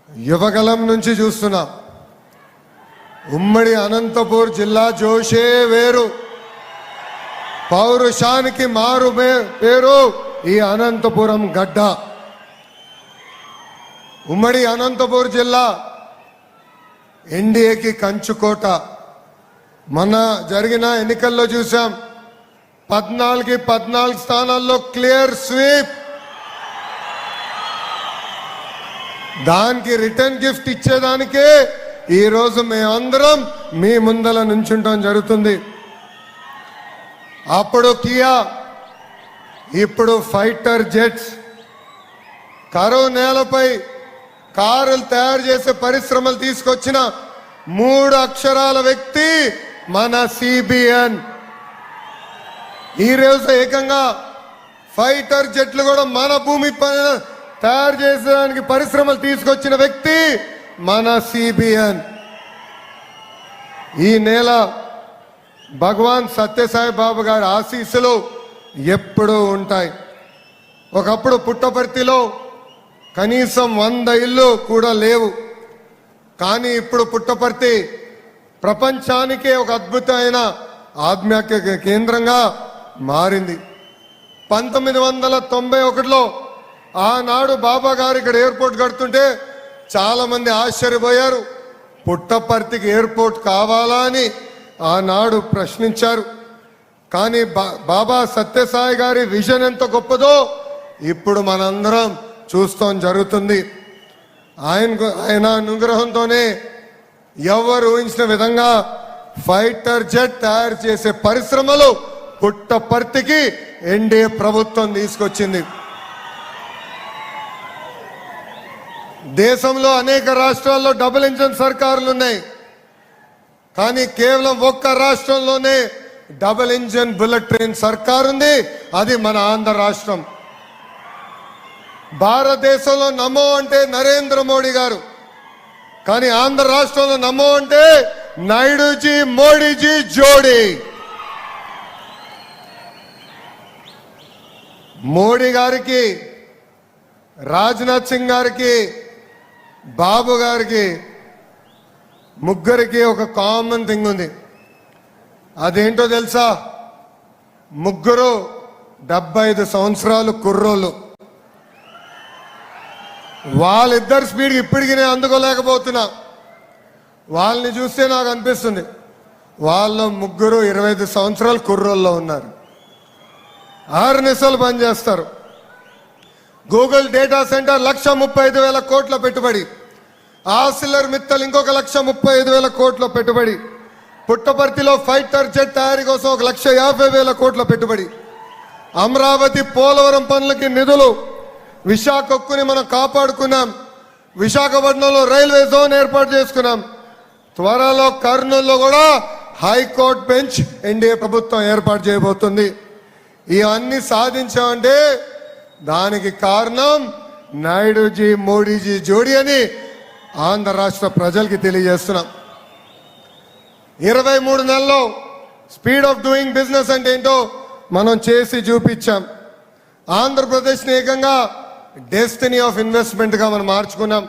యువగలం నుంచి చూస్తున్నా. ఉమ్మడి అనంతపూర్ జిల్లా జోషే వేరు, పౌరుషానికి మారు పేరు ఈ అనంతపురం గడ్డ. ఉమ్మడి అనంతపూర్ జిల్లా ఎన్డీఏకి కంచుకోట. మొన్న జరిగిన ఎన్నికల్లో చూసాం, 14 స్థానాల్లో క్లియర్ స్వీప్. దానికి రిటర్న్ గిఫ్ట్ ఇచ్చేదానికే ఈరోజు మేమందరం మీ ముందల నుంచుంటాం జరుగుతుంది. అప్పుడు కియా, ఇప్పుడు ఫైటర్ జెట్స్. కరువు నేలపై కారులు తయారు చేసే పరిశ్రమలు తీసుకొచ్చిన 3 అక్షరాల వ్యక్తి మన సిబిఎన్. ఈరోజు ఏకంగా ఫైటర్ జెట్లు కూడా మన భూమి పైన తయారు చేసేదానికి పరిశ్రమలు తీసుకొచ్చిన వ్యక్తి మన సిబిఎన్. ఈ నేల భగవాన్ సత్యసాయి బాబా గారి ఆశీస్సులు ఎప్పుడూ ఉంటాయి. ఒకప్పుడు పుట్టపర్తిలో కనీసం 100 ఇళ్ళు కూడా లేవు. కానీ ఇప్పుడు పుట్టపర్తి ప్రపంచానికే ఒక అద్భుతమైన ఆధ్యాత్మిక కేంద్రంగా మారింది. 1991లో ఆనాడు బాబా గారు ఇక్కడ ఎయిర్పోర్ట్ కడుతుంటే చాలా మంది ఆశ్చర్యపోయారు. పుట్టపర్తికి ఎయిర్పోర్ట్ కావాలా అని ఆనాడు ప్రశ్నించారు. కానీ బాబా సత్యసాయి గారి విజన్ ఎంత గొప్పదో ఇప్పుడు మనందరం చూస్తాం జరుగుతుంది. ఆయన అనుగ్రహంతోనే ఎవరు ఊహించిన విధంగా ఫైటర్ జెట్ తయారు చేసే పరిశ్రమలు పుట్టపర్తికి ఎన్డీఏ ప్రభుత్వం తీసుకొచ్చింది. దేశంలో అనేక రాష్ట్రాల్లో డబుల్ ఇంజన్ సర్కారులు ఉన్నాయి. కానీ కేవలం ఒక్క రాష్ట్రంలోనే డబుల్ ఇంజన్ బుల్లెట్ ట్రైన్ సర్కారు ఉంది. అది మన ఆంధ్ర రాష్ట్రం. భారతదేశంలో నమో అంటే నరేంద్ర మోడీ గారు, కానీ ఆంధ్ర రాష్ట్రంలో నమో అంటే నాయుడుజీ మోడీజీ జోడీ. మోడీ గారికి, రాజ్నాథ్ సింగ్ గారికి, బాబు గారికి ముగ్గురికి ఒక కామన్ థింగ్ ఉంది. అదేంటో తెలుసా? ముగ్గురు 75 సంవత్సరాలు కుర్రోళ్ళు. వాళ్ళిద్దరు స్పీడ్ ఇప్పటికీ నేను అందుకోలేకపోతున్నా. వాళ్ళని చూస్తే నాకు అనిపిస్తుంది వాళ్ళు ముగ్గురు 25 సంవత్సరాలు కుర్రోల్లో ఉన్నారు. 6 నిమిషాలు పనిచేస్తారు. గూగుల్ డేటా సెంటర్ 1,35,000 కోట్ల పెట్టుబడి. ఆసిలర్ మిత్తల్ ఇంకొక 1,35,000 కోట్ల పెట్టుబడి. పుట్టపర్తిలో ఫైటర్ జెట్ తయారీ కోసం 1,50,000 కోట్ల పెట్టుబడి. అమరావతి పోలవరం పనులకి నిధులు. విశాఖకుని మనం కాపాడుకున్నాం. విశాఖపట్నంలో రైల్వే జోన్ ఏర్పాటు చేసుకున్నాం. త్వరలో కర్నూలులో కూడా హైకోర్టు బెంచ్ ఎన్డీఏ ప్రభుత్వం ఏర్పాటు చేయబోతుంది. ఇవన్నీ సాధించామంటే దానికి కారణం నాయుడుజీ మోడీజీ జోడీ అని ఆంధ్ర రాష్ట్ర ప్రజలకి తెలియజేస్తున్నాం. 23 నెలల్లో స్పీడ్ ఆఫ్ డూయింగ్ బిజినెస్ అంటే ఏంటో మనం చేసి చూపించాం. ఆంధ్రప్రదేశ్ని ఏకంగా డెస్టినీ ఆఫ్ ఇన్వెస్ట్మెంట్గా మనం మార్చుకున్నాం.